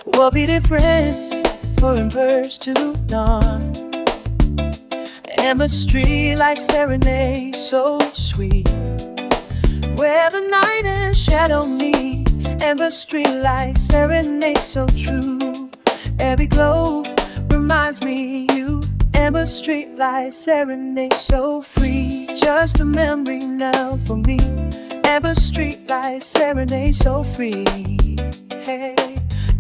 We'll be different from birds to dawn. Amber streetlight serenade so sweet, where the night and shadow meet. Amber streetlight serenade so true. Every glow reminds me you. Amber streetlight serenade so free. Just a memory now for me. Amber streetlight serenade so free. Hey,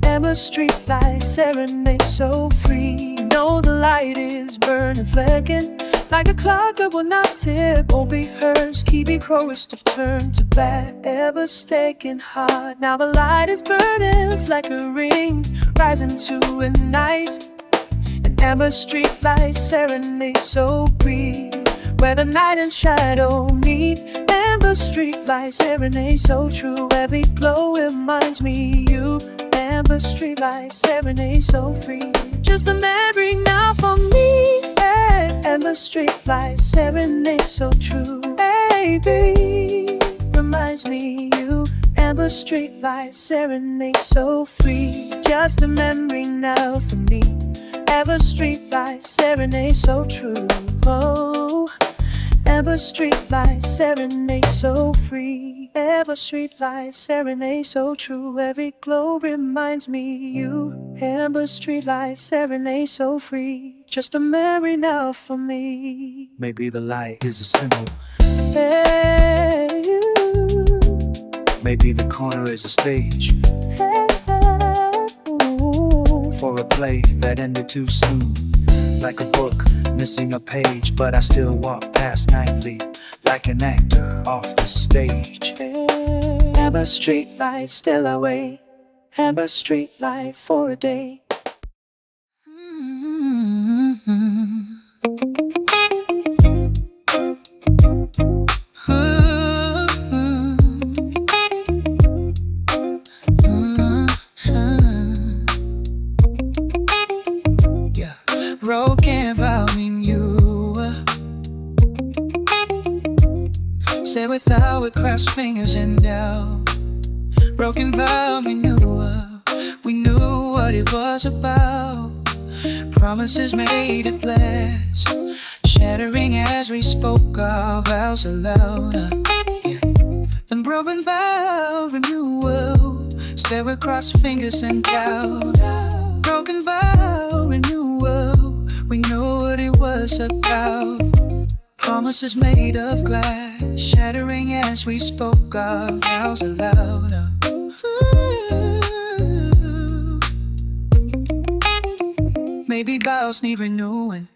Amber streetlight serenade so free. Know the light is burning, flecking like a clock that will not tip or be hers. Keepy chorus to turn to back, ever staking hard. Now the light is burning, flickering, rising to ignite. An amber streetlight serenade so brief, where the night and shadow meet. Amber streetlight serenade so true. Every glow reminds me you. Amber streetlight serenade so free. Just a memory now for me. Hey, amber streetlight serenade so true. Baby, reminds me you. Amber streetlight serenade so free. Just a memory now for me. Amber streetlight serenade so true. Oh, amber streetlight serenade so free. Amber streetlight serenade so true. Every glow reminds me you. Amber streetlight serenade so free. Just a memory now for me. Maybe the light is a symbol. Hey, you. Maybe the corner is a stage. Hey, ooh. For a play that ended too soon. Like a book, missing a page, but I still walk past nightly, like an actor off the stage. Amber streetlight still away. Amber streetlight for a day. Broken vow in you. Say without with crossed fingers and doubt. Broken vow renewal. We knew what it was about. Promises made of glass, shattering as we spoke our vows aloud. Then broken vow renewal. Stay with crossed fingers and doubt. Broken vow renewal. We knew what it was about. Promises made of glass, shattering as we spoke our vows aloud. Maybe vows need renewing.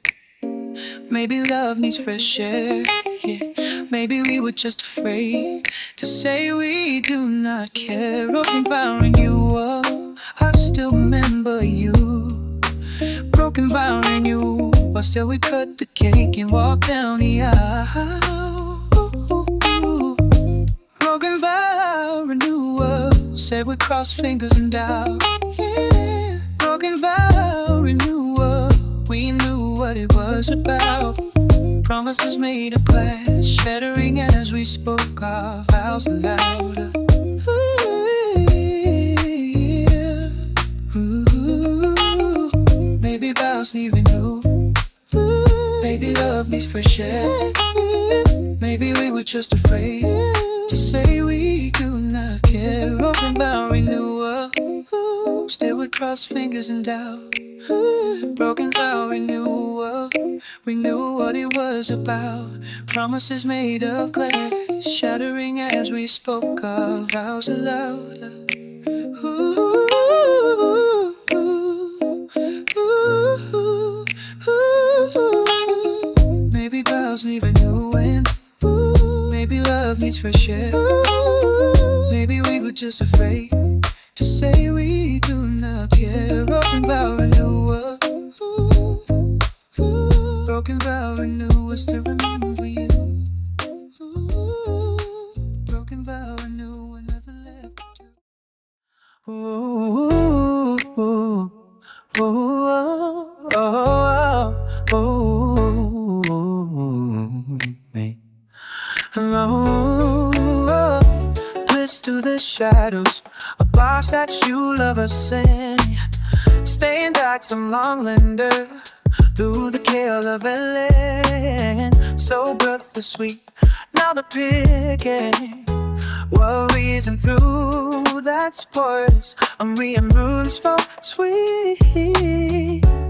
Maybe love needs fresh air. Yeah. Maybe we were just afraid to say we do not care. Broken vow renewal. I still remember you. Broken vow renewal. But still we cut the cake and walk down the aisle. Broken vow renewal. Said we cross fingers and doubt. Yeah. Broken vow renewal. We knew what it was about. Promises made of glass, shattering as we spoke our vows aloud. Maybe vows need renewal. Maybe love needs fresh air. Maybe we were just afraid to say we do not care. Broken vow renewal. Still we cross fingers and doubt. Broken vow renewal. We knew what it was about. Promises made of glass, shattering as we spoke our vows aloud. Maybe vows need renewing. Maybe love needs fresh air. Maybe we were just afraid to say we do not care. Broken vow renewal. Broken vow renewal to remember you. Broken vow renewal, nothing left to do. oh, oh, oh, bliss to the shadows, a box that you love us in. Staying back some long linger through the kale of LA. So bittersweet, now the picking. Worries and through that spoils. I'm reading rooms for sweet.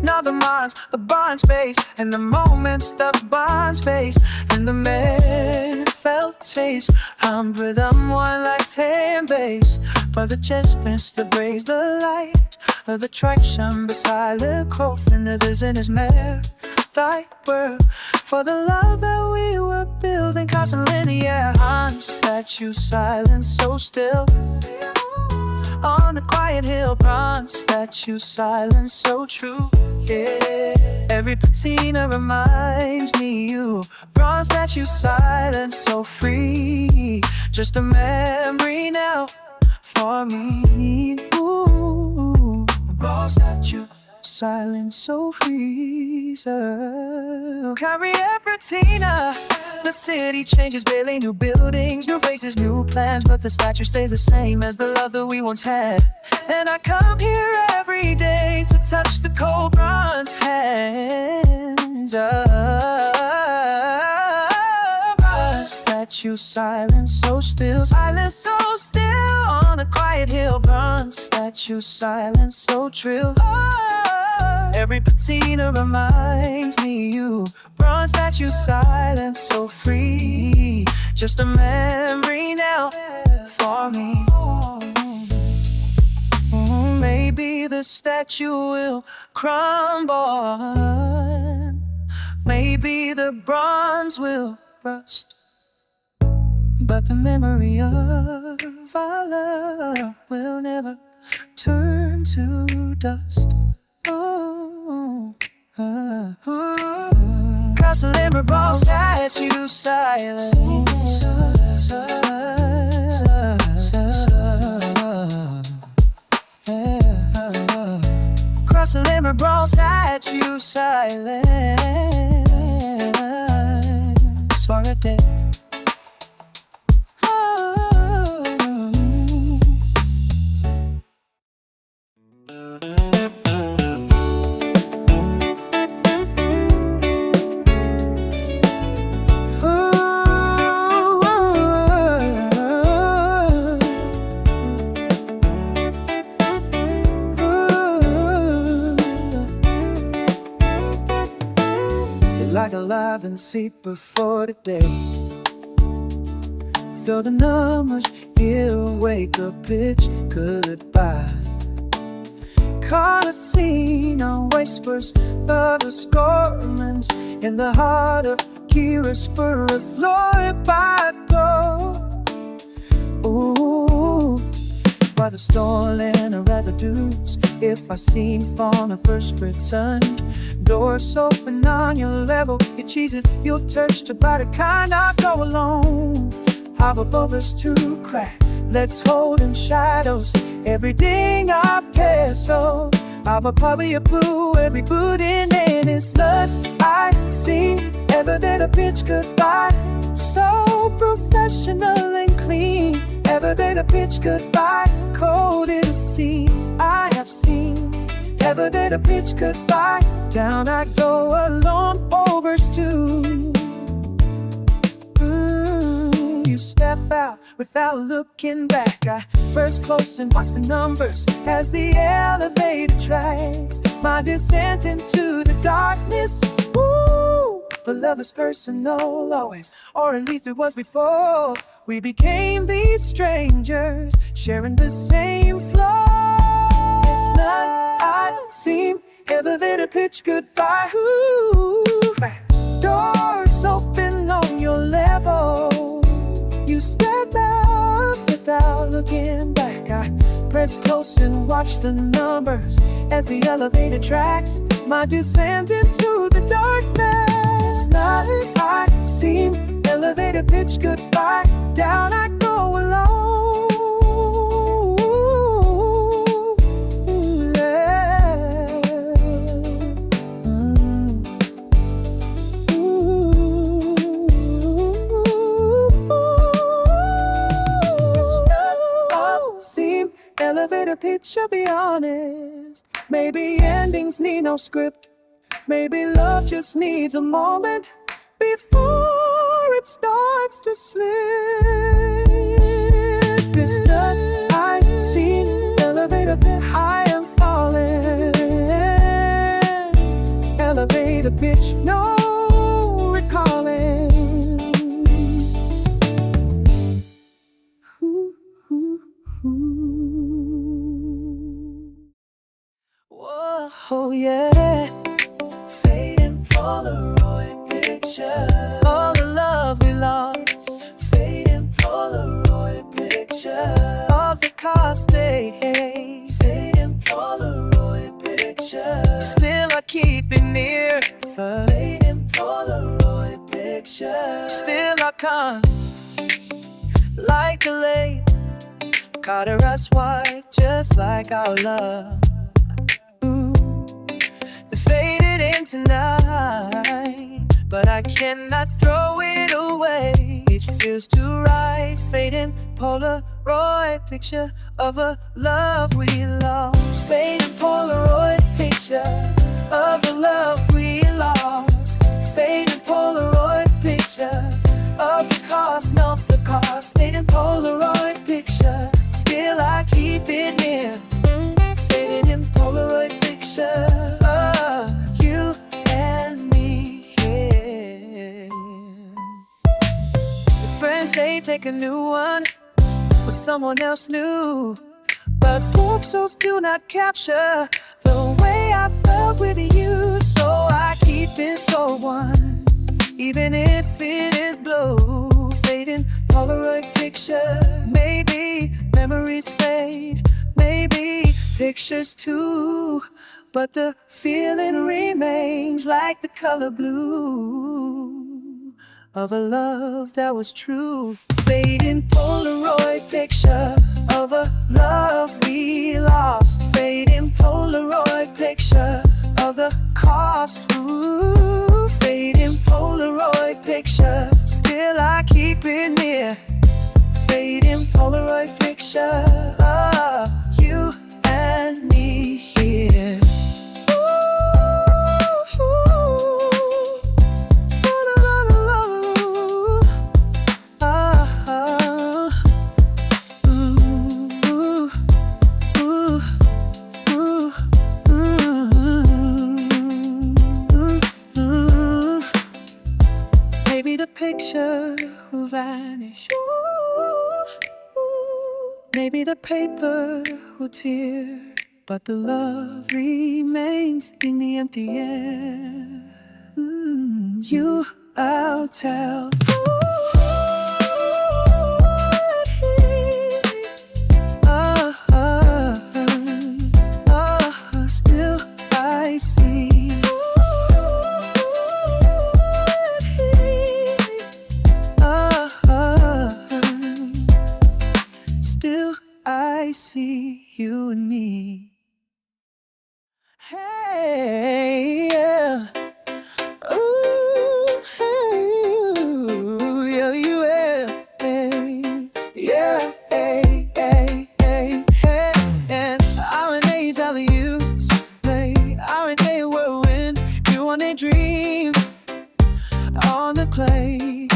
Now the minds, the bond space, and the moments, the bond space, and the man felt taste. I'm rhythm one like 10 bass, but the chest miss the brace, the light of the traction beside the coffin that is in his mare. Thy word for the love that we were building, constant linear haunts that you silence so still. On the quiet hill, bronze that you silence so true. Yeah, every patina reminds me you. Bronze that you silence so free. Just a memory now for me. Ooh, bronze that you silence so free. So carry a patina. The city changes daily, new buildings, new faces, new plans, but the statue stays the same as the love that we once had. And I come here every day to touch the cold bronze hands of us that you silence so still, silence so still. On a quiet hill, bronze that you silence so trill. Every patina reminds me you. Bronze that you silence so free. Just a memory now for me. Maybe the statue will crumble. Maybe the bronze will rust, but the memory of our love will never turn to dust. Cross the limber ball that you silence. Cross the limber ball that you silence for a day. Like alive and sleep before the day. Feel the numbers, hear wake up, pitch goodbye. Call a scene on whispers, lovers' garments in the heart of Kira's spirit, floored by gold. Ooh, by the stolen residues, if I seen from the first return. Doors open on your level, your cheeses you'll touch to buy the kind I go alone. Hover bubbles to crack, let's hold in shadows everything I pass. So I'll cover your blue, every boot in is blood. I seen ever did a pitch goodbye, so professional and clean. Ever did a pitch goodbye, cold in a scene I have seen. Ever did a pitch goodbye, down I go alone, overs too. You step out without looking back. I first close and watch the numbers as the elevator tracks my descent into the darkness. Ooh, but love is personal always, or at least it was before we became these strangers, sharing the same floor. It's not I seem elevator pitch goodbye. Ooh, doors open on your level. You step out without looking back. I press close and watch the numbers as the elevator tracks my descent into the darkness. Not as I seem elevator pitch goodbye, down I go alone. Yeah. Maybe endings need no script. Maybe love just needs a moment before it starts to slip. It's that I see, elevator bit high and falling. Elevator pitch, no recalling. Whoa, yeah. Fading Polaroid picture. All the love we lost. Fading Polaroid picture. Of the cost they hate. Fading Polaroid picture. Still I keep it near. Fading Polaroid picture. Still I can't. Like delay. Caught her as white, just like our love. Faded in tonight, but I cannot throw it away. It feels too right. Fading Polaroid picture of a love we lost. Fading Polaroid picture of a love we lost. Fading Polaroid picture of the cost, not the cost. Fading Polaroid picture, still I keep it near. Fading in Polaroid picture. Say take a new one with someone else new, but pixels do not capture the way I felt with you. So I keep this old one, even if it is blue. Fading Polaroid picture. Maybe memories fade, maybe pictures too, but the feeling remains like the color blue of a love that was true. Fading Polaroid picture of a love we lost. Fading Polaroid picture of the cost. Ooh, fading Polaroid picture, still I keep it near. Fading Polaroid picture, you and me here. Picture will vanish. Maybe the paper will tear, but the love remains in the empty air. You, I'll tell. Still I see. I see you and me. Hey, yeah. Ooh, hey, ooh, yeah, yeah, hey, yeah, hey, hey, hey, hey. And I'm an A's alley-oops, play. I'm an A whirlwind. You want a dream on the clay,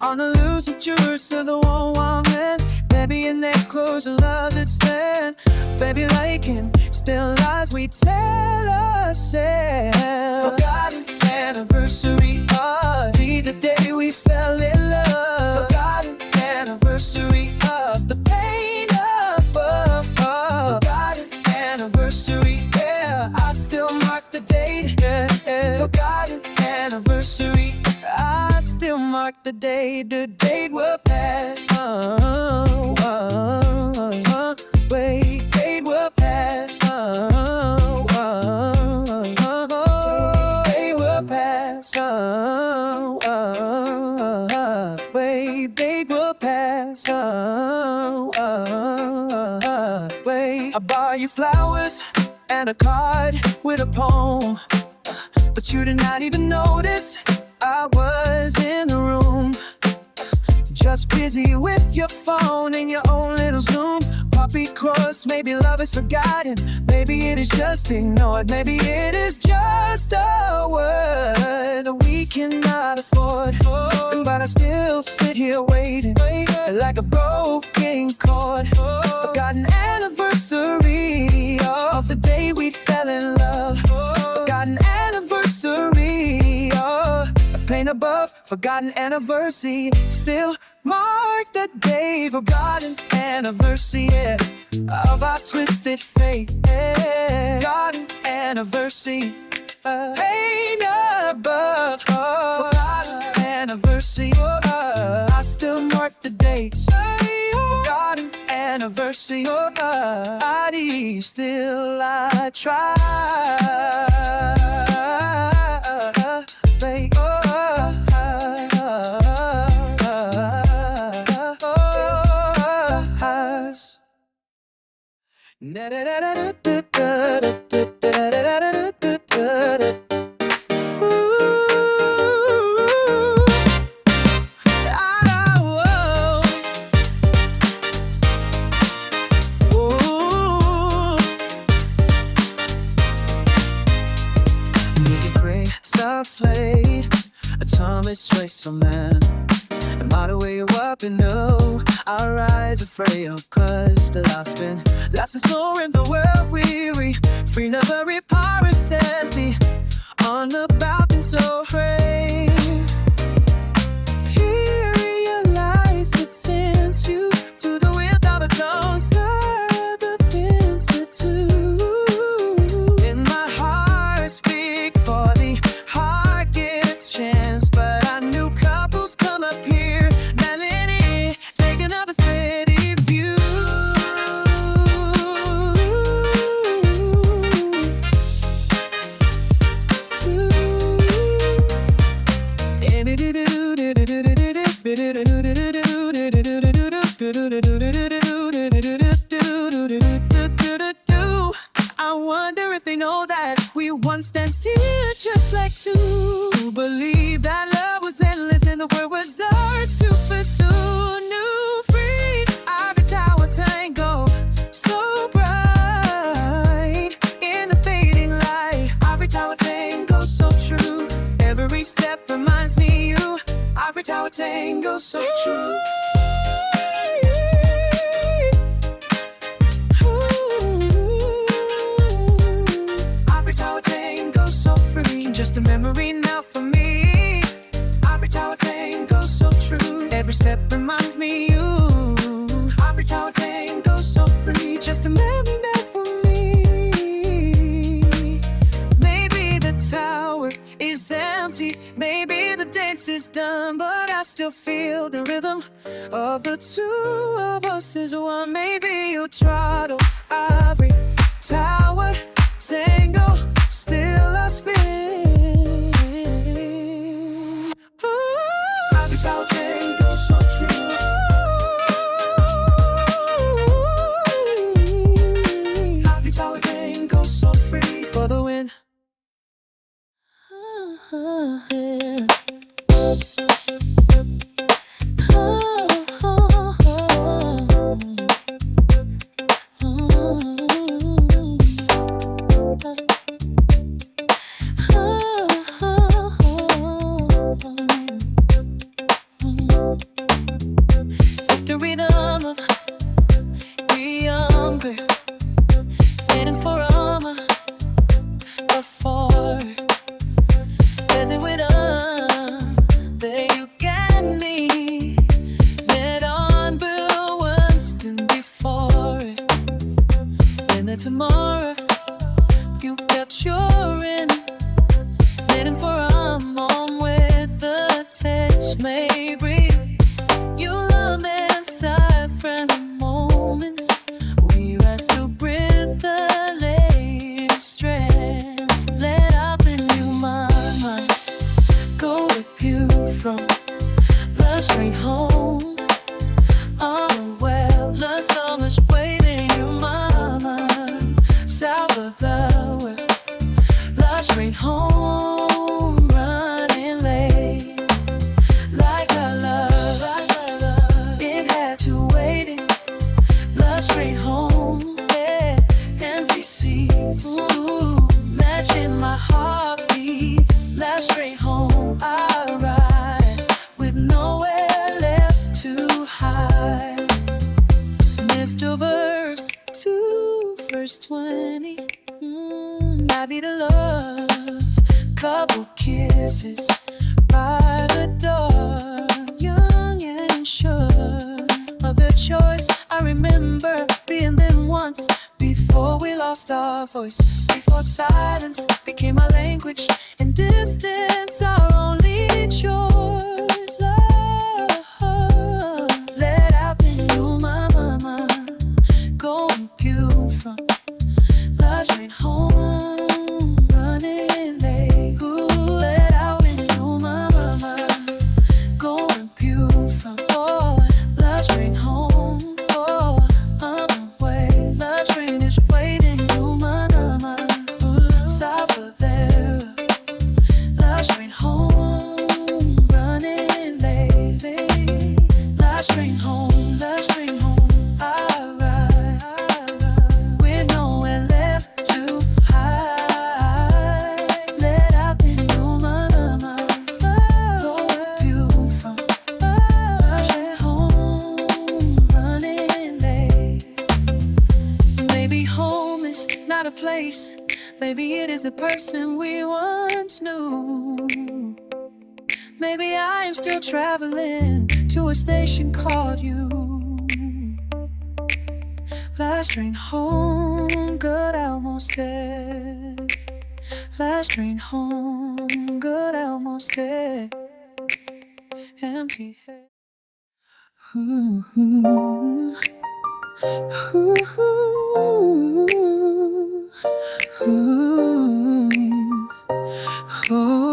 on the lucid jewels to the one man. Baby, your neck close and loves its fan. Baby, liking still lies we tell ourselves. Forgotten anniversary of the day we fell in love. Forgotten anniversary of the pain above. Forgotten anniversary, yeah, I still mark the date, yeah, yeah. Forgotten anniversary, I still mark the date will pass. Wait, date will pass. Date will pass. Wait, date will pass. Wait, I buy you flowers and a card with a poem, but you did not even notice I was in the room. just busy with your phone and your own little Zoom. Poppy chorus, maybe love is forgotten. Maybe it is just ignored. Maybe it is just a word that we cannot afford. But I still sit here waiting like a broken chord. Forgotten anniversary of the day we fell in love. Forgotten anniversary, a plane above. Forgotten anniversary, still mark the day. Forgotten anniversary, yeah, of our twisted fate, yeah. Forgotten anniversary, plane above. Forgotten anniversary, I still mark the date. Forgotten anniversary, still I try. Thomas Trace, man. No matter where you're up and no, our eyes are frail, cause the last been lost is so in the world weary. Free never repairs sadly on the balcony so brave. He realized it sends you to the wind of a tones, not the pincer too. In my heart speak for the heart gets chance. I wonder if they know that we once stand still just like two. Who believe that love was endless and the world was ours to pursue. New free Ivory Tower Tango, so bright in the fading light. Ivory Tower Tango, so true. Every step reminds me you. Ivory Tower Tango, so true. Just a memory now for me. Ivory Tower Tango, so true. Every step reminds me you. Ivory Tower Tango, so free. Just a memory now for me. Maybe the tower is empty, maybe the dance is done, but I still feel the rhythm of the two of us is one. Maybe you throttle Ivory Tower Tango, still I spin. Ivory Tower Tango, so true. Ivory Tower Tango, so free for the win. The rhythm of the younger, waiting for armor before. Is it with there you got me? Met on Bill Winston before. And then tomorrow you got your in. Waiting for armor with the touch may breathe. You love me. Friend moments, we rise to breathe the late strand. Let out the new mind, go with you from love straight home. Oh well, love so much waiting you my mind. South of the world, love straight home, running late like a love, like a love. seats. Ooh, matching my heartbeats. Last train home I ride with nowhere left to hide. Leftovers to first 20. I be the love, couple kisses by the door. Young and sure of the choice. I remember being there once before we lost our voice. Before silence became our language and distance our only choice. Love, let out the new mama, going pew from love train home, running late. Ooh, let out the new mama, going pew from love train home. Oh, on the way, love train is waiting. New mama, Sapphire Teardrop, love train home, running late. Love train home, love train home. I ride with nowhere left to hide. Let out the new mama, go with you from love train home, running late. Maybe home is not a place. Maybe it is a person we once knew. Maybe I am still traveling to a station called you. Last train home, good, almost there. Last train home, good, almost there. Empty head. Ooh, ooh, ooh, ooh, ooh.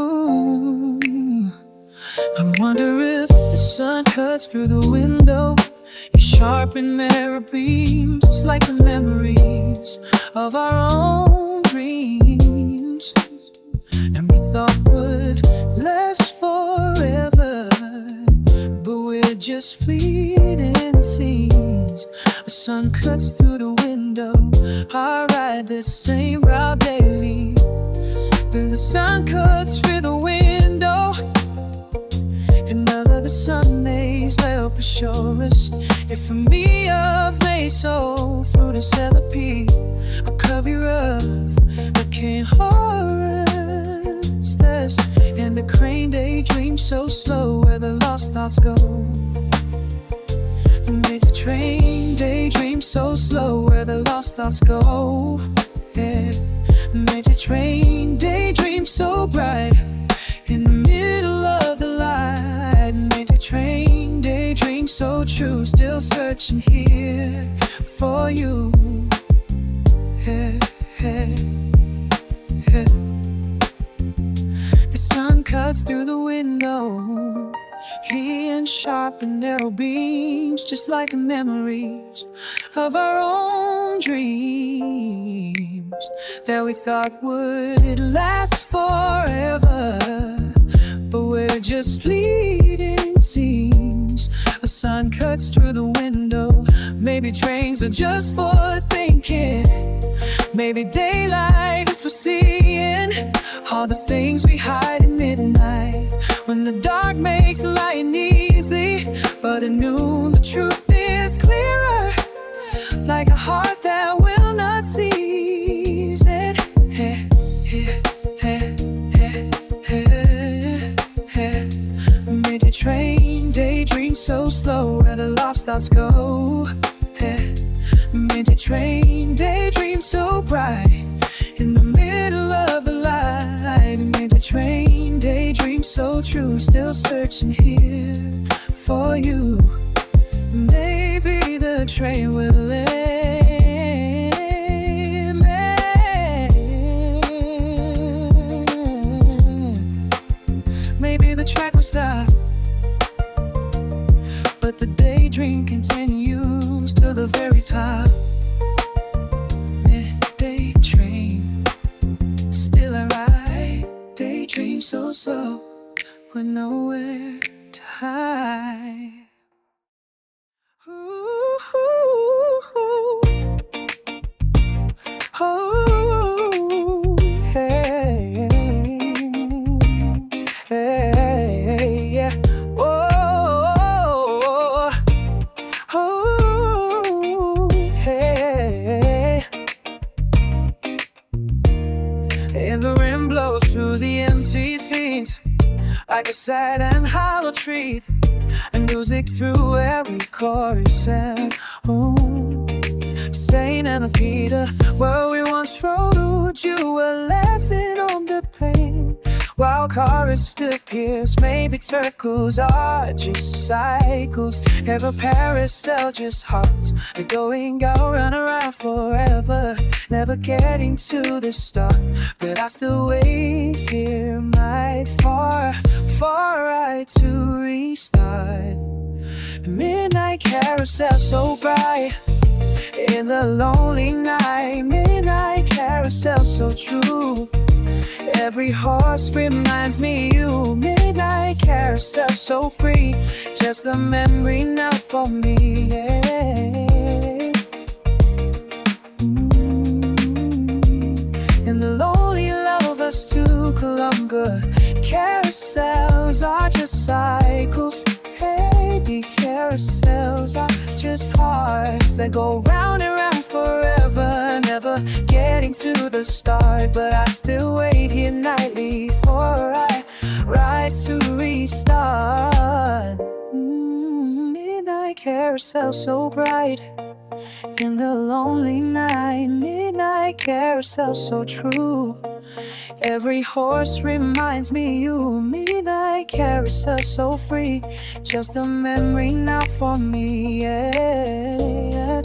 I wonder if the sun cuts through the window. It sharpened mirror beams, just like the memories of our own dreams. And we thought would last forever, but we're just fleeting scenes. The sun cuts through the window. I ride the same route daily. Then the sun cuts through the window. Another the Sundays help assure us. If for me of May, so through the cellar, a cover of a can't harvest us. And the crane daydream so slow, where the lost thoughts go. And Midday Train daydream so slow, where the lost thoughts go. Yeah. Midday Train daydream so bright, in the middle of the light. Midday Train daydream so true, still searching here for you. Hey, hey, hey. The sun cuts through the window, and sharp and narrow beams, just like the memories of our own dreams that we thought would last forever, but we're just fleeting scenes. The sun cuts through the window. Maybe trains are just for thinking. Maybe daylight is for seeing all the things we hide at midnight, when the dark makes lying easy. But at noon the truth is clearer, like a heart that will not seize it. Hey, hey, hey, hey, hey, hey. Midday Train daydream so slow, where the lost thoughts go. Hey. Midday Train daydream so bright, in the middle of the light. Midday Train daydream so true, still searching here for you. Maybe the train will end. Maybe the track will stop, but the daydream continues to the very top. Midday Train, still I ride. Daydream so slow, with nowhere to hide. Ooh, ooh, ooh. Oh. And the wind blows through the empty scenes like a sad and hollow tree, and music through every chorus and Saint and Peter, where we once rode, you were laughing on the pain, while chorus disappears. Maybe circles are just cycles, ever paracel just hearts, they're going out and around forever, never getting to the start. But I still wait here, my far right to restart. Midnight carousel so bright in the lonely night. Midnight carousel so true, every horse reminds me you. Midnight carousel so free, just a memory now for me, yeah. And the lonely lovers to Columbia, carousels are just cycles. Baby, carousels are just hearts that go round and round forever, never getting to the start. But I still wait here nightly for a ride to restart. Midnight carousel so bright in the lonely night. Midnight carousel so true, every horse reminds me you. Midnight carousel so free, just a memory now for me, yeah.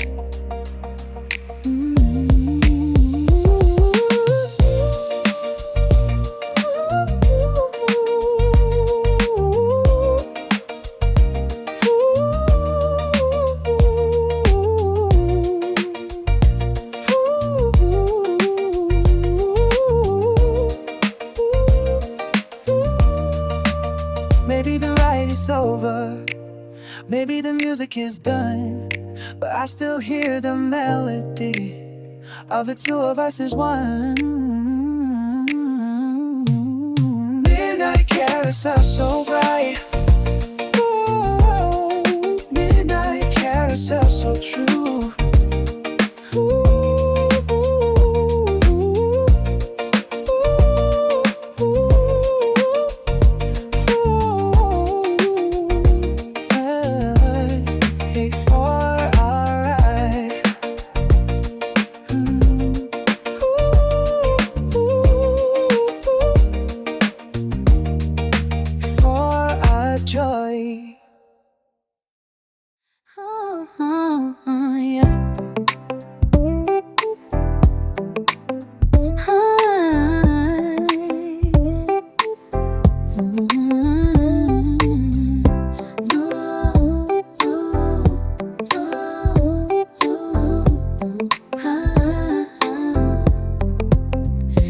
Maybe the ride is over, maybe the music is done, but I still hear the melody of the two of us as one. Midnight carousel so bright, oh, midnight carousel so true.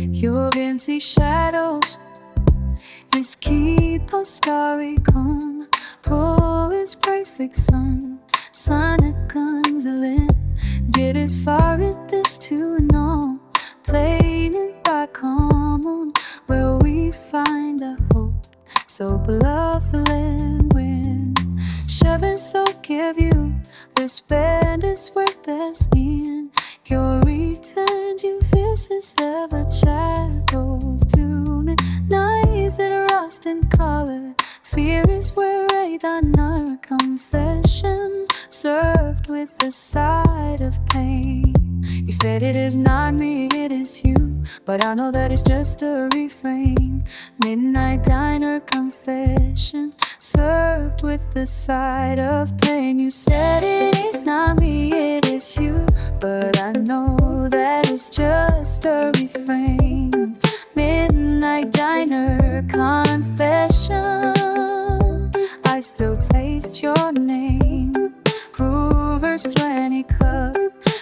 Your empty shadows is keep a starry con. Poet's perfect song, sonic consulate. Get as far as this to know, playing it by common, where we find a hope so beloved when Chevron so give you respect is worth this in. Your return you visit ever shadows tune nights that rust in color. Fear is where I done our confession, served with a side of pain. You said it is not me, it is you, but I know that it's just a refrain. Midnight diner confession, served with the side of pain. You said it is not me, it is you, but I know that it's just a refrain. Midnight diner confession, I still taste your name. Groovers 20 cup,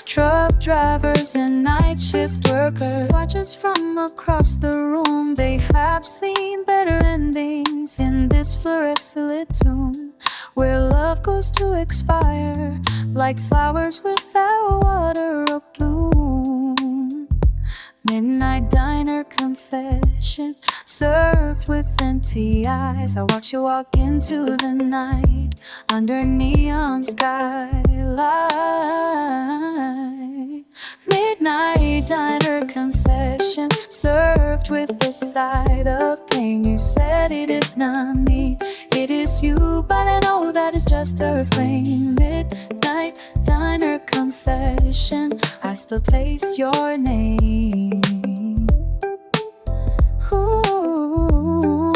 truck drivers and night shift workers, watchers from across the room. They have seen better endings in this fluorescent tomb, where love goes to expire like flowers without water or bloom. Midnight diner confession, served with empty eyes. I watch you walk into the night under neon skylight. Midnight diner confession, served left with the sight of pain. You said it is not me, it is you, but I know that it's just a refrain. Midnight diner confession, I still taste your name. Ooh,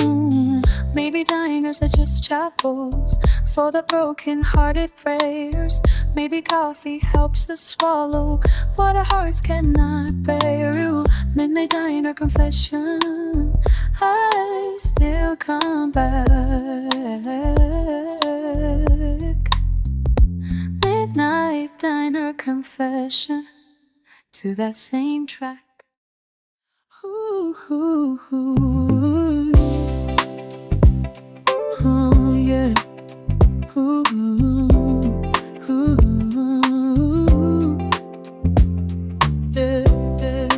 maybe diners are just chapels for the broken-hearted prayers. Maybe coffee helps to swallow what our hearts cannot bear. Ooh, midnight diner confession, I still come back. Midnight diner confession, to that same track. Ooh, ooh, ooh. Oh, yeah. Ooh, ooh, yeah, yeah.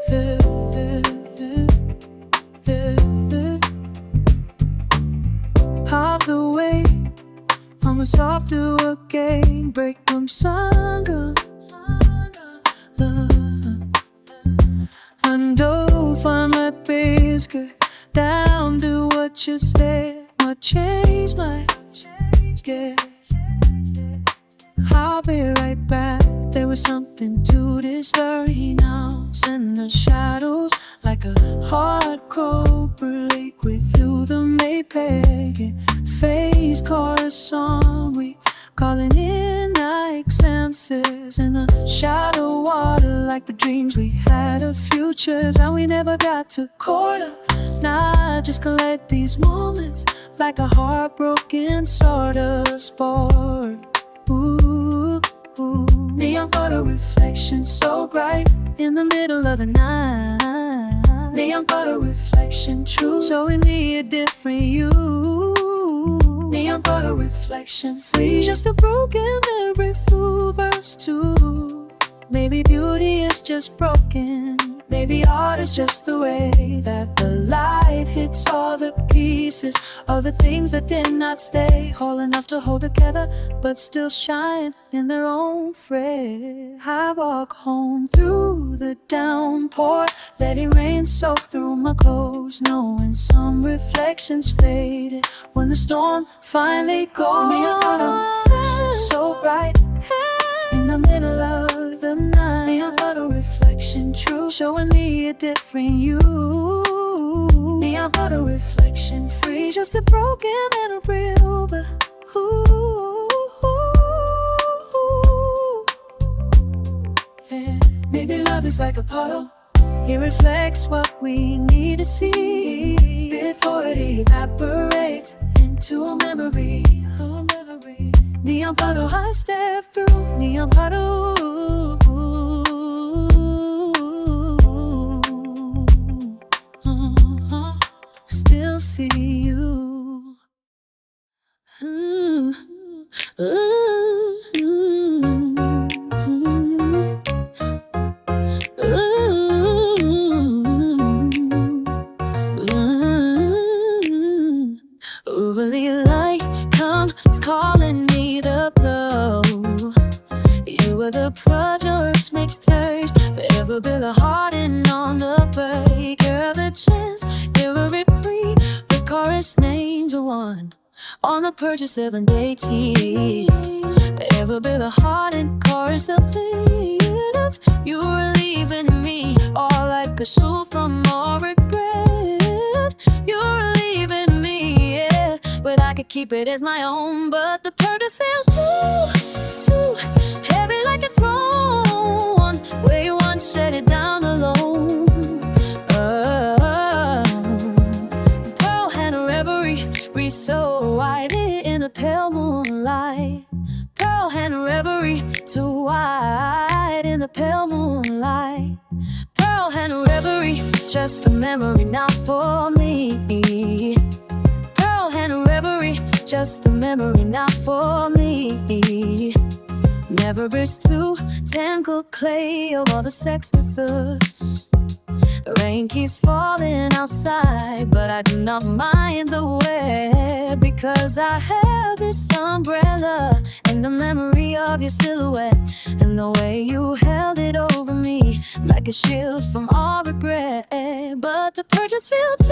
Yeah, yeah, yeah, yeah. Half the way, almost off to a game, break from sangha. Undo from my biscuit down to what you said. What changed my yeah. I'll be right back. There was something to this story now. In the shadows, like a hardcore break with you, the Maypeg face chorus song. We calling in like senses in the shadow water, like the dreams we had of futures and we never got to quarter. Nah, just collect these moments like a heartbroken sort of sport. Ooh, ooh. Neon Puddle Reflection, so bright in the middle of the night. Neon Puddle Reflection, true, showing me a different you. Neon Puddle Reflection, free, just a broken memory, full verse 2. Maybe beauty is just broken, maybe art is just the way that the light hits all the pieces of the things that did not stay whole enough to hold together, but still shine in their own frame. I walk home through the downpour, letting rain soak through my clothes, knowing some reflections faded when the storm finally goes. Neon Puddle Reflection, so bright in the middle of the night. Neon Puddle Reflection, true, showing me a different you. Neon Puddle Reflection, free, just a broken and a real, but yeah. Maybe love is like a puddle, it reflects what we need to see before it evaporates into a memory. Neon puddle, I step through. Neon puddle, still see you. Overly light comes calling me the blow. You were the product makes taste, forever build a harden on the breaker of the chance. You're a reprieve, the chorus names are one on the purchase of an AT. Forever build a hardened chorus of plead. You were leaving me all like a shoe from all regret. You're leaving me, yeah, but I could keep it as my own. But the purchase feels too heavy like a throne, where you once set it down alone. Pearl Handle Reverie, breathe so wide in the pale moonlight. Pearl Handle Reverie, too wide in the pale moonlight. Pearl Handle Reverie, just a memory now for me. Pearl Handle Reverie, just a memory now for me. Never burst to tangled clay of all the sex to thirst. The rain keeps falling outside, but I do not mind the wet, because I held this umbrella in the memory of your silhouette and the way you held it over me. like a shield from all regret. But the purchase feels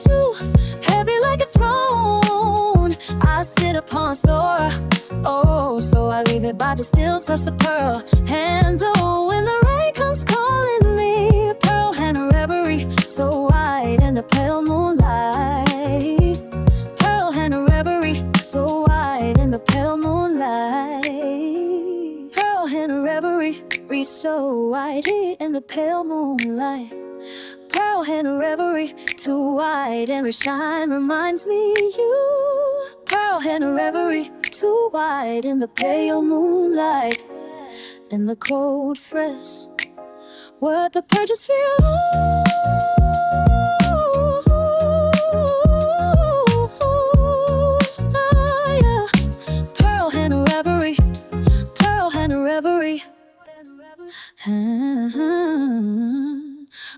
too heavy like a throne I sit upon Sora. Oh, so I leave it by to still touch the pearl handle when the rain comes calling me. Pearl Handle Reverie, so wide in the pale moonlight. Pearl Handle Reverie, so wide in the pale moonlight. Pearl Handle Reverie, so wide in the pale moonlight. Pearl Handle Reverie, too wide and shine reminds me you. Pearl Handle Reverie, too wide in the pale moonlight. In the cold fresh, where the purchase feels. Pearl Handle Reverie, Pearl Handle Reverie.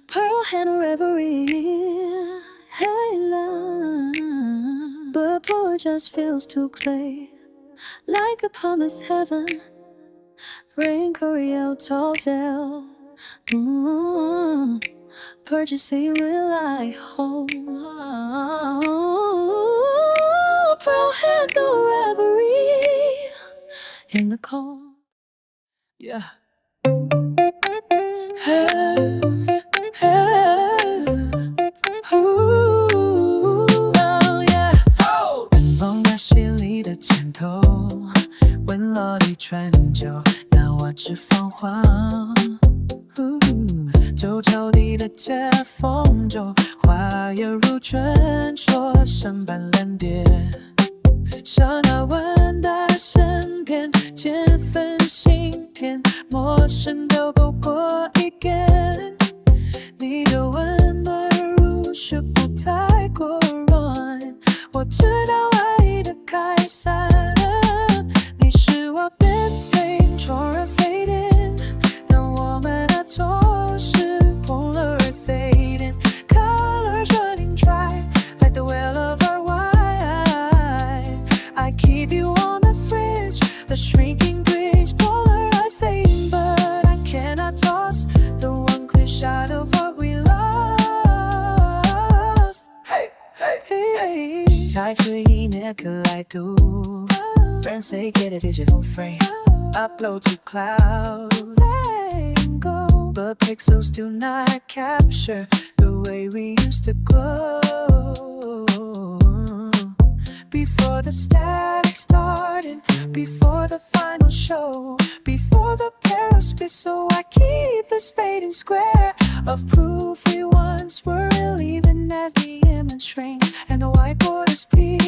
Pearl Handle Reverie, hey love. But boy just feels too clear, like a promised heaven. Rain Coriel tall tale. Purchasing will I hold. Pearl Handle Reverie in the cold. Yeah. Hey, hey, ooh, oh yeah. 奔放在戏里的箭头，温落地穿就，那我只放话。旧桥底的接缝中，花叶如春，说声般蓝蝶。像那吻的身边，借份心田，陌生都够过一遍。你的温暖如是不太过软，我知道爱的开散。你是我边飞，窗人 fading， 让我们的总是 Polaroid Fading， colors running dry like the well of our wine。I keep you on the fridge, the shrinking bridge, Polaroid fading, but I cannot toss the one clear shot of what we lost. Hey, hey, hey. 再次一年可来读 ，Friends say get a digital frame, upload to cloud, letting go, but pixels do not capture the way we used to glow. Before the static started, before the final show, before the perils split, so I keep this fading square of proof we once were real, even as the image shrinks and the whiteboard is peaked.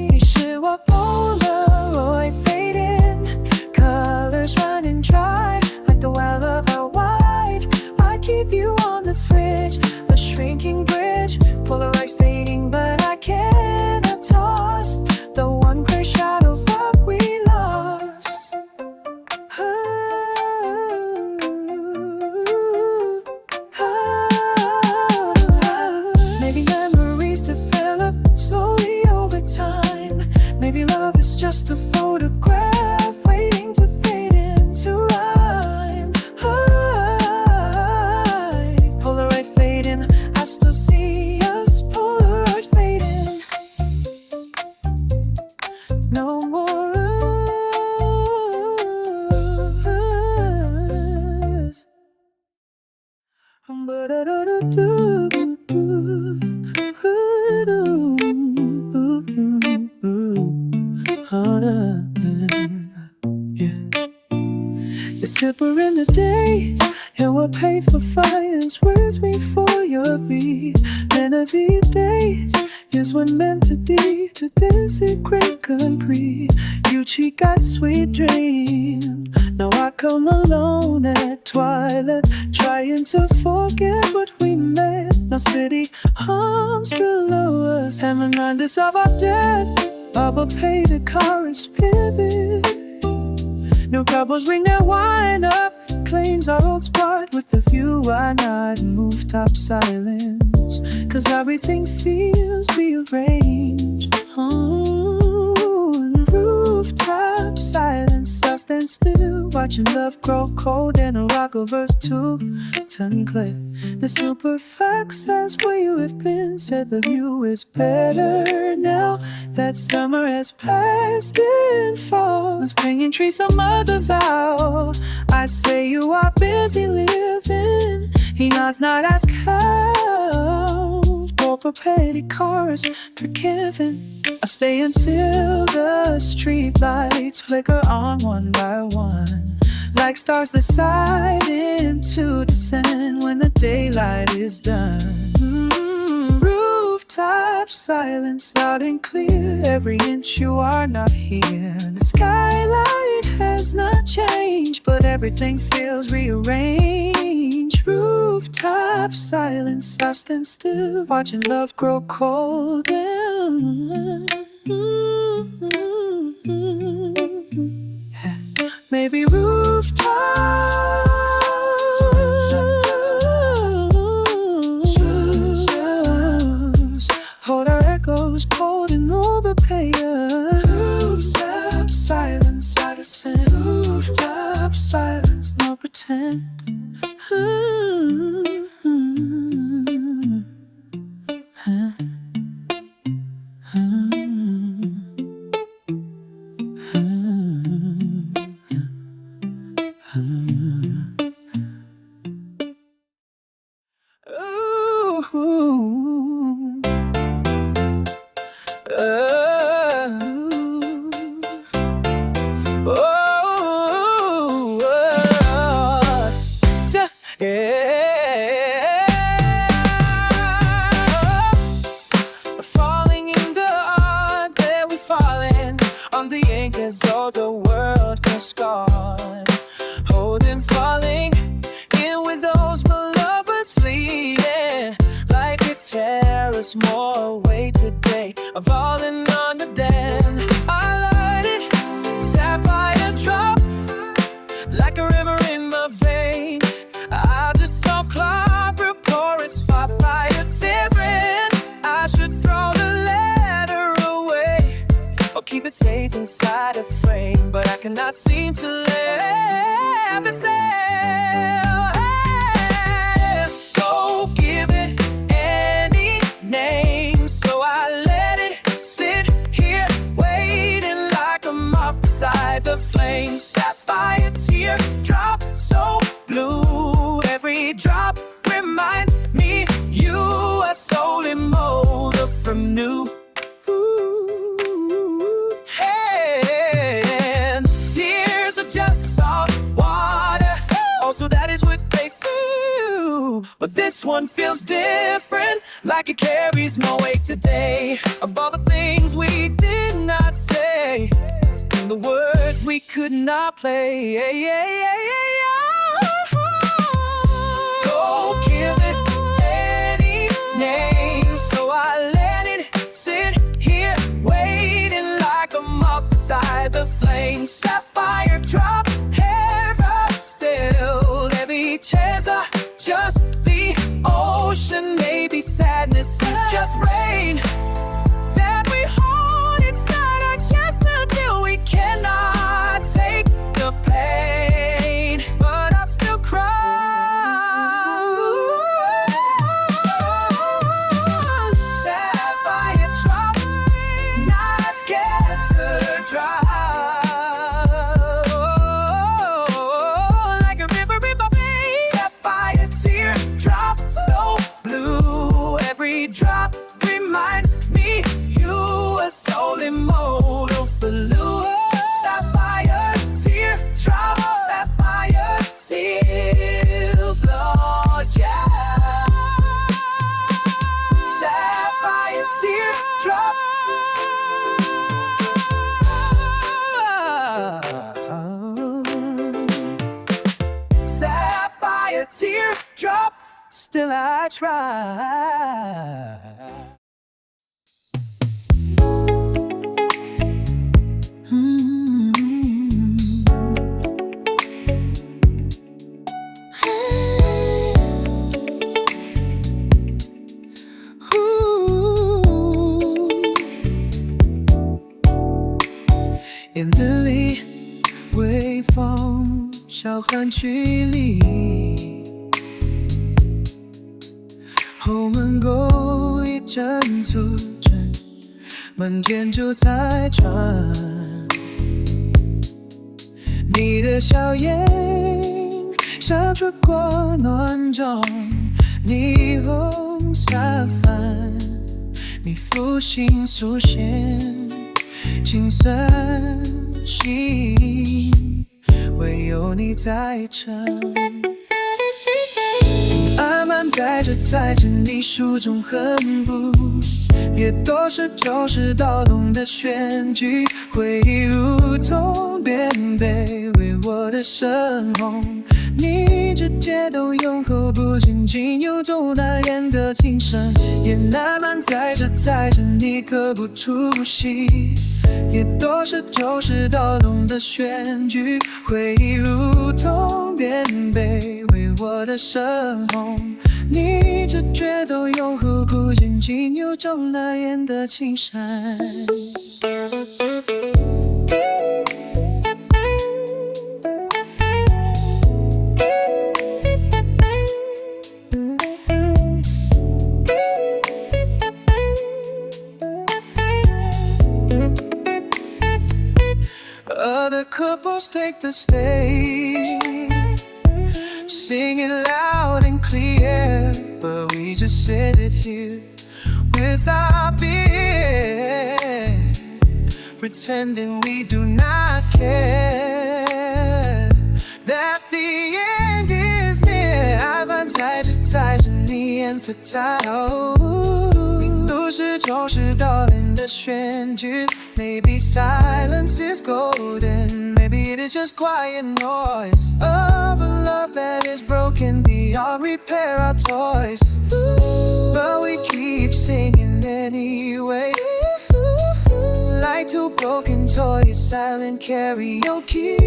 你是我 Polaroid fading, colors running dry like the well of our wine. I keep you on the fridge, the shrinking bridge, Polaroid fading, but I cannot toss the one clear shot of what we lost. Maybe memories develop slowly over time. Maybe love is just a photograph waiting to fade into rhyme. Polaroid fading, I still see us. Polaroid fading, no more us. You super in the days, and what paid for fires words me for your beat. And of these days is what meant to be, to desecrate complete. You cheat got sweet dream. Now I come alone at twilight, trying to forget what we met. Now city hums below us and remind us of our debt. Baba paid the chorus pivot. New couples bring their wine up, claims our old spot with the view. Why not rooftop silence? Cause everything feels rearranged. And rooftop silence, I'll stand still, watching love grow cold and a rock a verse to turn clear. The super fact says where you have been, said the view is better now that summer has passed and fall is bringing trees some other vow. I say you are busy living, he nods not ask how. For petty cars forgiven, I stay until the street lights flicker on one by one, like stars deciding to descend when the daylight is done. Rooftop silence, loud and clear, every inch you are not here. The skyline has not changed, but everything feels rearranged. Rooftop silence, I stand still, watching love grow cold and maybe rooftops hold our echoes, holding overpay us. Rooftop silence, I descend. Rooftop silence, no pretend. Falling in the art that we falling on the anchors of the world goes gone. Holding, falling in with those beloveds fleeting, like it tear us more away today. I'm falling on the den. I light it, sapphire drop, like a river in my vein. I just saw clobber chorus, fire tearing. I should throw the letter away or keep it safe inside a frame, but I cannot seem to let it sail. Go give it any name, so I let it sit here waiting like a moth beside the flame. Sapphire teardrop, so blue, every drop reminds me you are soul immortal from new. And tears are just salt water, also that is what they say. But this one feels different, like it carries more weight today. Of all the things we did not say, and the words we could not play. Go give it any name, so I let it sit here waiting like a moth beside the flame. Sapphire drop, hairs are still, every chairs are just the ocean. Maybe sadness is just rain that we hold inside our chest until we cannot take the pain, but I still cry. Sapphire drop, not scared to drop, like a river in my veins. Sapphire teardrop, so blue, every drop reminds me you are soul immortal for lure. Sapphire teardrop, sapphire teardrop, yeah. Sapphire teardrop. Sapphire teardrop, still I try. In the 风小巷距离，后门勾一阵阻止，门前就在转。你的笑颜像烛光暖中，霓虹洒泛，你抚心素弦，情深细，唯有你在唱。慢慢载着你书中横幅，也都是旧时盗洞的选句，回忆如同边杯为我的深红，你直接都拥护，不仅仅有种难言的情深，也慢慢载着你刻不出戏，也都是旧时盗洞的选句，回忆如同边杯为我的深红，你直觉都拥护，不仅仅有种难言的情深。Other couples take the stage, singing loud and clear, but we just sit it here with our beer, pretending we do not care, that the end is near. 爱反载着你眼佛头，都是旧时盗领的选句。Maybe silence is golden, maybe it is just quiet noise of a love that is broken beyond repair, our toys. But we keep singing anyway, like two broken toys, silent karaoke.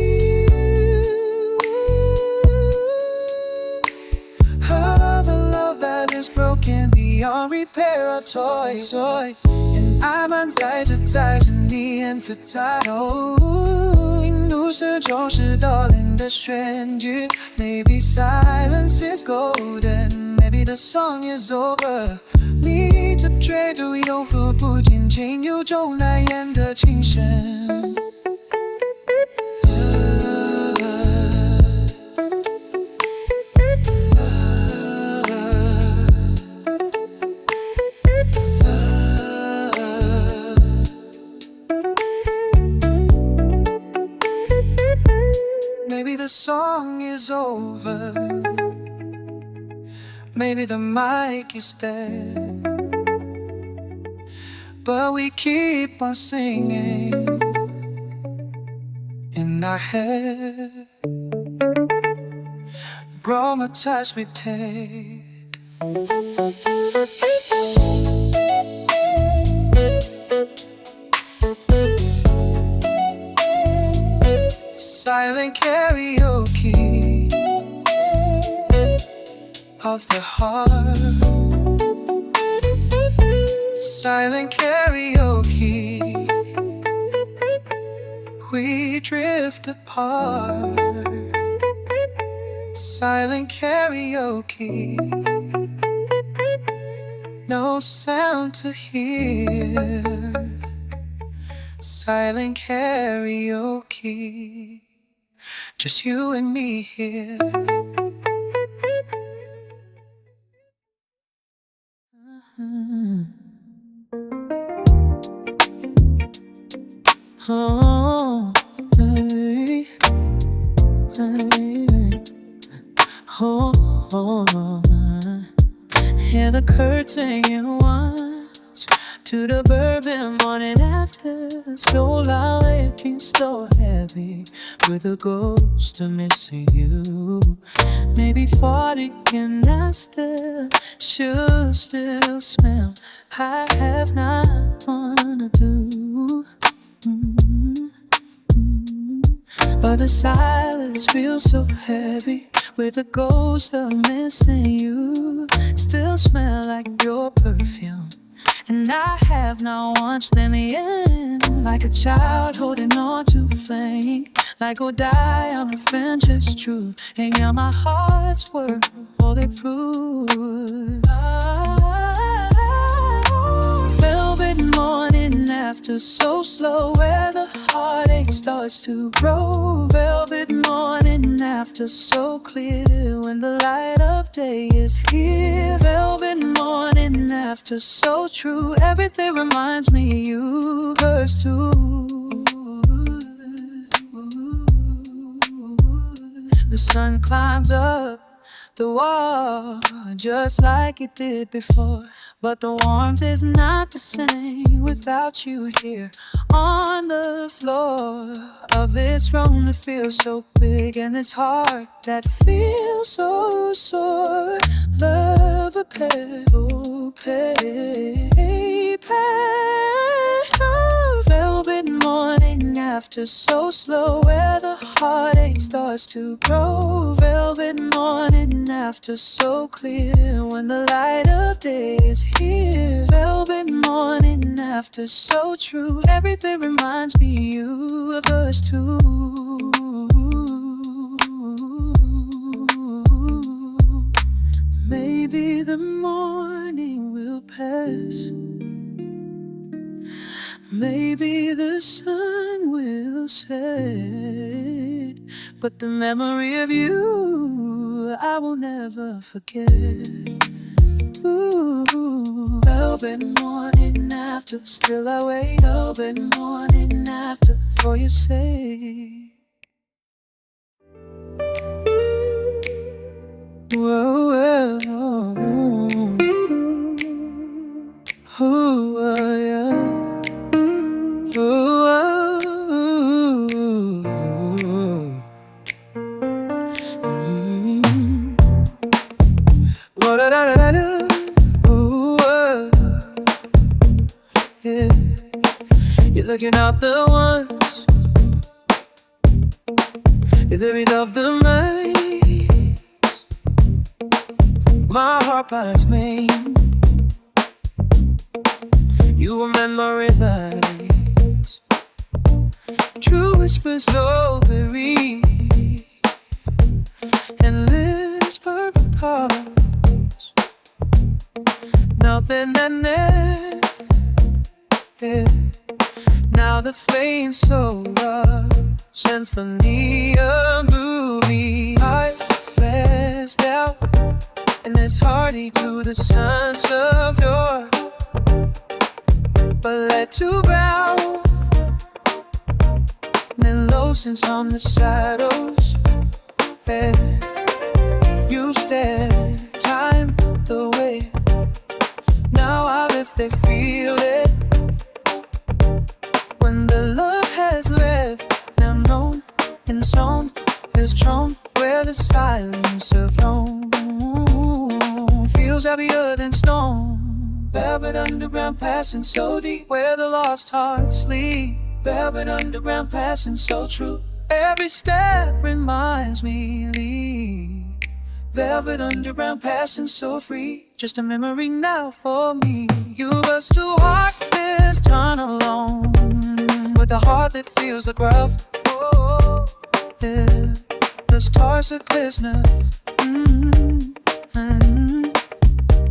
Of a love that is broken beyond repair, our toys. And 爱慢载着你眼佛头，都是旧时盗领的选句。Maybe silence is golden, maybe the song is over. 你这绝对拥护，不仅仅有种难言的情深。Maybe the song is over, maybe the mic is dead, but we keep on singing in our head. Romanticize we take. Silent karaoke of the heart. Silent karaoke, we drift apart. Silent karaoke, no sound to hear. Silent karaoke, just you and me here. Oh, hey, hey, oh, oh, hear the curtain you watch to the bourbon morning after. Slow loud, aching, slow heavy, with a ghost of missing you. Maybe 40 and I still should still smell. I have not wanna do. But the silence feels so heavy, with the ghost of missing you. Still smell like your perfume, and I have not watched them end. Like a child holding on to flame, like or die on a friendship's truth. Hang out my heart's worth, all they prove. Velvet morning after, so slow, where the heartache starts to grow. Velvet morning after, so clear when the light of day is here. Velvet morning after, so true, everything reminds me you first too. The sun climbs up the wall just like it did before, but the warmth is not the same without you here on the floor of this room that feels so big, and this heart that feels so sore. Love a pebble, velvet morning after, so slow, where the heartache starts to grow. Velvet morning after, so clear when the light of day is here. Velvet morning after, so true, everything reminds me you of us too. Maybe the morning will pass, maybe the sun will set, but the memory of you I will never forget. Ooh, velvet morning after, still I wait. Velvet morning after, for your sake. Whoa, whoa, whoa. Ooh, yeah. Ooh, yeah. You're looking out the ones, you're living of the maze. My heart finds me, you a memory lies, true whispers over endless purple hearts. Nothing and then, yeah. Now the flame's so rough, symphony, a movie. I rest out, and it's hardy to the sense of your, but let to brown, then lotions on the shadows. Yeah. You stare, time the way. Now I live, they feel it. When the love has left, now known and zone is drawn where the silence of known feels heavier than stone. Velvet underground passing so deep, where the lost hearts sleep. Velvet underground passing so true, every step reminds me leave. Velvet underground passing so free, just a memory now for me. You was too hard this turn alone, with a heart that feels the gruff. Oh, yeah. The stars are glistening.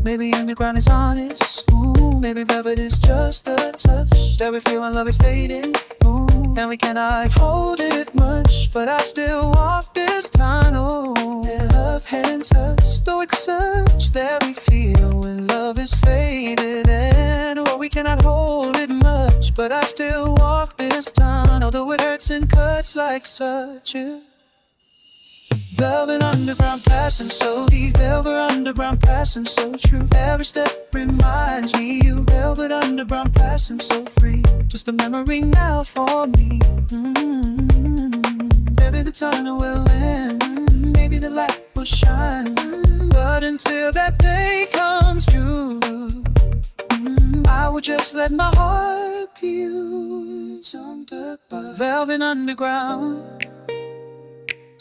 Maybe underground is honest. Ooh, maybe velvet is just a touch that we feel when love is fading. Ooh, and we cannot hold it much, but I still walk this tunnel. Yeah, love hands touch, though it's such that we feel when love is faded. And oh, we cannot hold it much, but I still walk this tunnel, though it hurts and cuts like such a velvet underground passing so deep, velvet underground passing so true. Every step reminds me you, velvet underground passing so free, just a memory now for me. Maybe the tunnel will end, maybe the light will shine, but until that day comes true, I will just let my heart fuse on the velvet underground.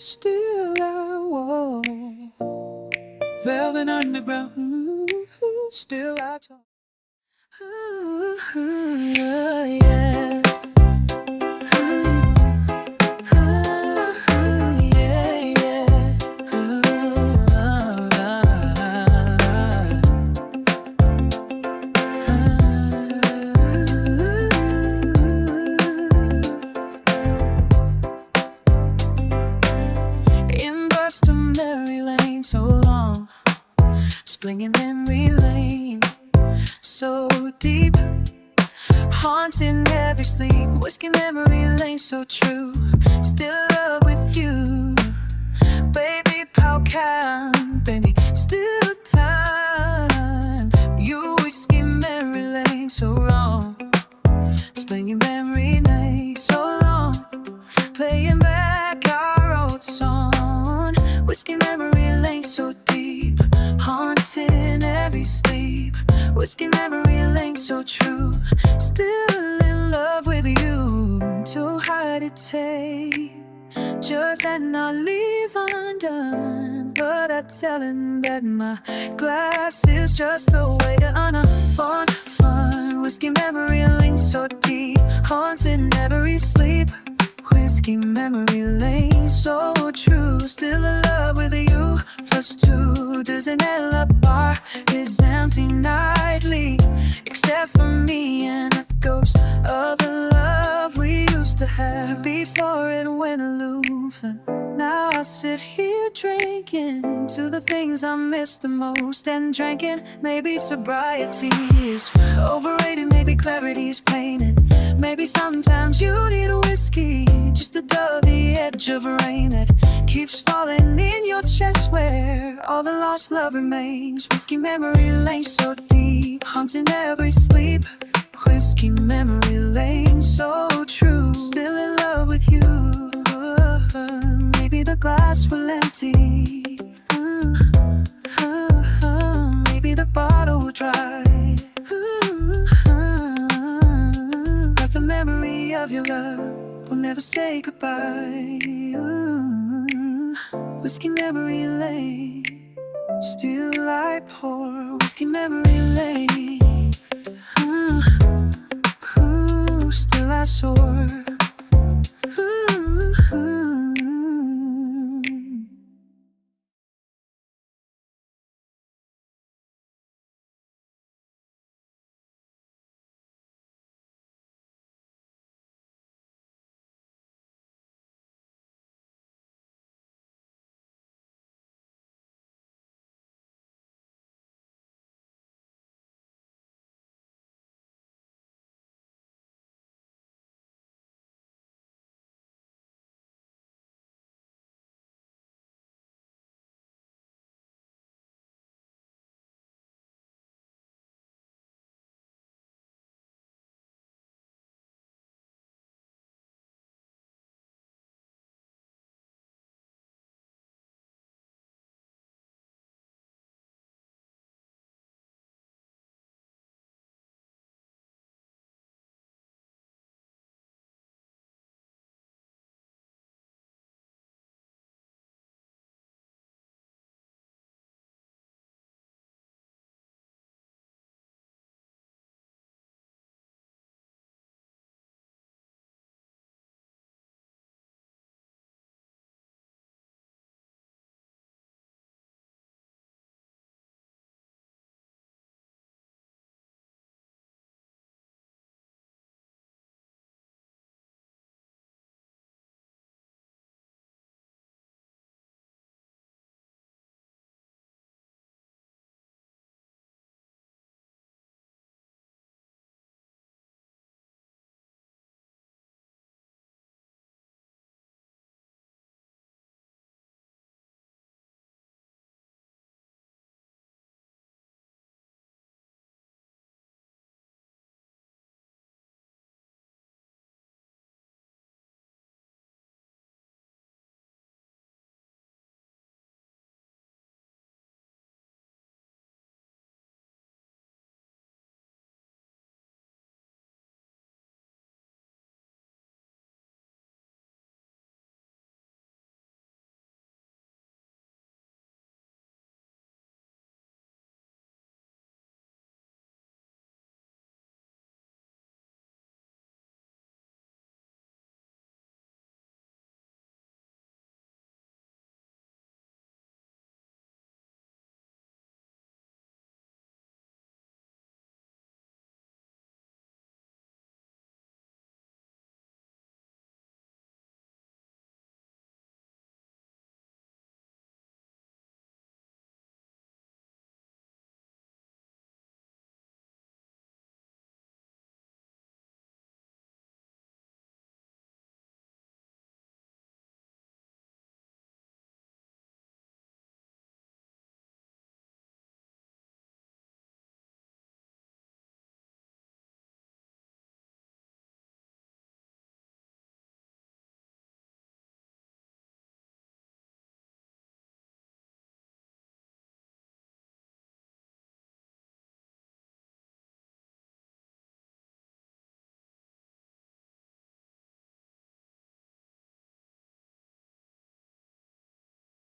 Still I walk, velvet underground. Still I talk. Yeah. Blinging memory lane, so deep, haunting every sleep. Whiskey memory lane, so true. Still in love with you, baby. How can, baby, still time? You whiskey memory lane, so wrong. Blinging memory lane, so long. Playing back our old song. Whiskey memory lane, so deep, haunting every sleep. Whiskey memory lane, so true. Still in love with you. Too hard to take, just and not leave undone. But I tell him that my glass is just the way to honor fun. Whiskey memory lane, so deep, haunting every sleep. Whiskey memory lane, so true. Still in love with you. First two doesn't end up bar is empty nightly, except for me and the ghost of the love we used to have before it went aloof. And now I sit here drinking to the things I miss the most. And drinking, maybe sobriety is overrated, maybe clarity's painted. Maybe sometimes you need a whiskey just to dull the edge of rain that keeps falling in your chest where all the lost love remains. Whiskey memory lane, so deep, haunting every sleep. Whiskey memory lane, so true. Still in love with you. Maybe the glass will empty. Maybe the bottle will dry. But the memory of your love will never say goodbye. Whiskey memory lane, still I pour. Whiskey memory lane, still I soar.